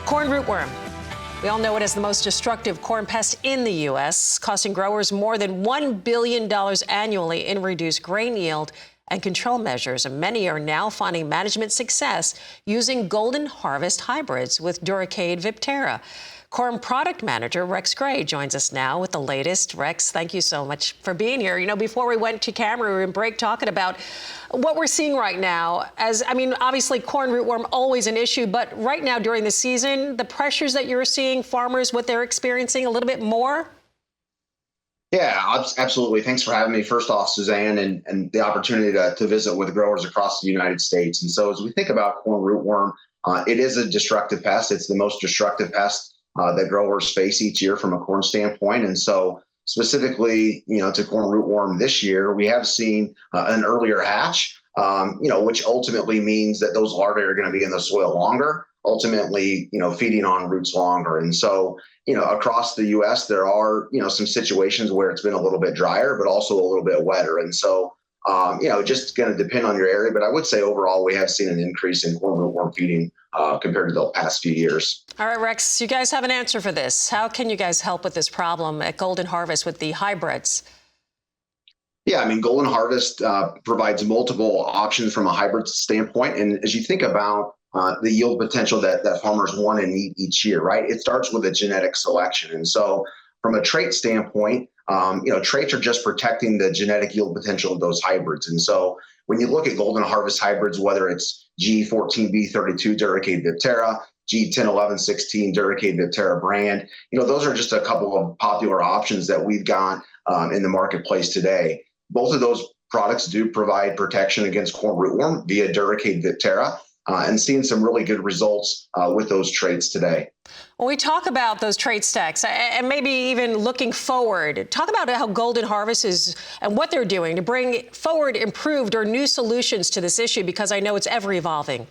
Corn rootworm. We all know it as the most destructive corn pest in the U.S., costing growers more than $1 billion annually in reduced grain yield and control measures. And many are now finding management success using Golden Harvest hybrids with Duracade Viptera. Corn product manager Rex Gray joins us now with the latest. Rex, thank you so much for being here. You know, before we went to camera, we were in break talking about what we're seeing right now. Obviously corn rootworm always an issue, but right now during the season, the pressures that you're seeing, farmers, what they're experiencing a little bit more? Yeah, absolutely. Thanks for having me. First off, Suzanne, and the opportunity to visit with growers across the United States. And so as we think about corn rootworm, it is a destructive pest. It's the most destructive pest that growers face each year from a corn standpoint. And so specifically, to corn rootworm this year, we have seen an earlier hatch, which ultimately means that those larvae are going to be in the soil longer, ultimately, feeding on roots longer. And so, across the U.S., there are, some situations where it's been a little bit drier, but also a little bit wetter. And so, just going to depend on your area. But I would say overall, we have seen an increase in corn rootworm feeding compared to the past few years. All right, Rex, you guys have an answer for this. How can you guys help with this problem at Golden Harvest with the hybrids? Yeah, Golden Harvest provides multiple options from a hybrid standpoint. And as you think about the yield potential that farmers want and need each year, right? It starts with a genetic selection. And so from a trait standpoint, traits are just protecting the genetic yield potential of those hybrids. And so when you look at Golden Harvest hybrids, whether it's G14B32 Duracade Viptera, G101116 Duracade Viptera brand, those are just a couple of popular options that we've got in the marketplace today. Both of those products do provide protection against corn rootworm via Duracade Viptera, and seeing some really good results with those traits today. When we talk about those trait stacks and maybe even looking forward, talk about how Golden Harvest is and what they're doing to bring forward improved or new solutions to this issue, because I know it's ever evolving.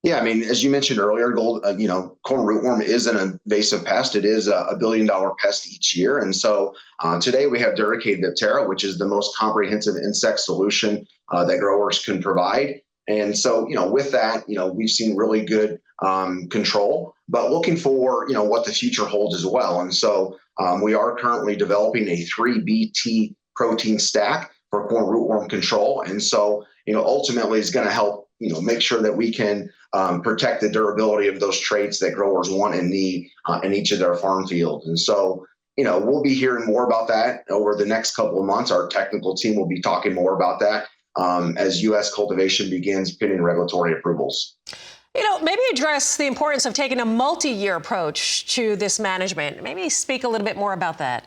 Yeah, as you mentioned earlier, corn rootworm is an invasive pest. It is a $1 billion pest each year. And so today we have Duracade Viptera, which is the most comprehensive insect solution that growers can provide. And so, with that, we've seen really good control, but looking for, what the future holds as well. And so we are currently developing a 3BT protein stack for corn rootworm control. And so, ultimately is going to help, make sure that we can protect the durability of those traits that growers want and need in each of their farm fields. And so, we'll be hearing more about that over the next couple of months. Our technical team will be talking more about that as U.S. cultivation begins pending regulatory approvals. Maybe address the importance of taking a multi-year approach to this management. Maybe speak a little bit more about that.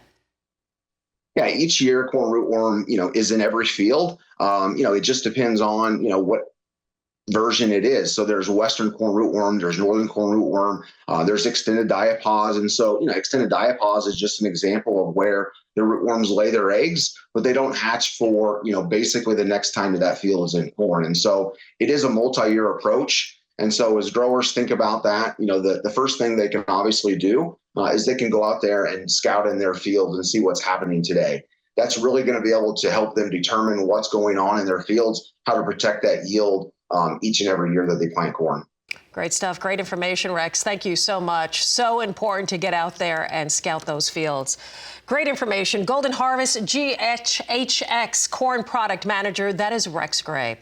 Yeah, each year corn rootworm, is in every field. It just depends on, what version it is. So there's Western corn rootworm, there's Northern corn rootworm, there's extended diapause. And so, extended diapause is just an example of where the rootworms lay their eggs, but they don't hatch for, basically the next time that field is in corn. And so it is a multi-year approach. And so as growers think about that, the first thing they can obviously do is they can go out there and scout in their fields and see what's happening today. That's really going to be able to help them determine what's going on in their fields, how to protect that yield each and every year that they plant corn. Great stuff. Great information, Rex. Thank you so much. So important to get out there and scout those fields. Great information. Golden Harvest GHX Corn Product Manager. That is Rex Gray.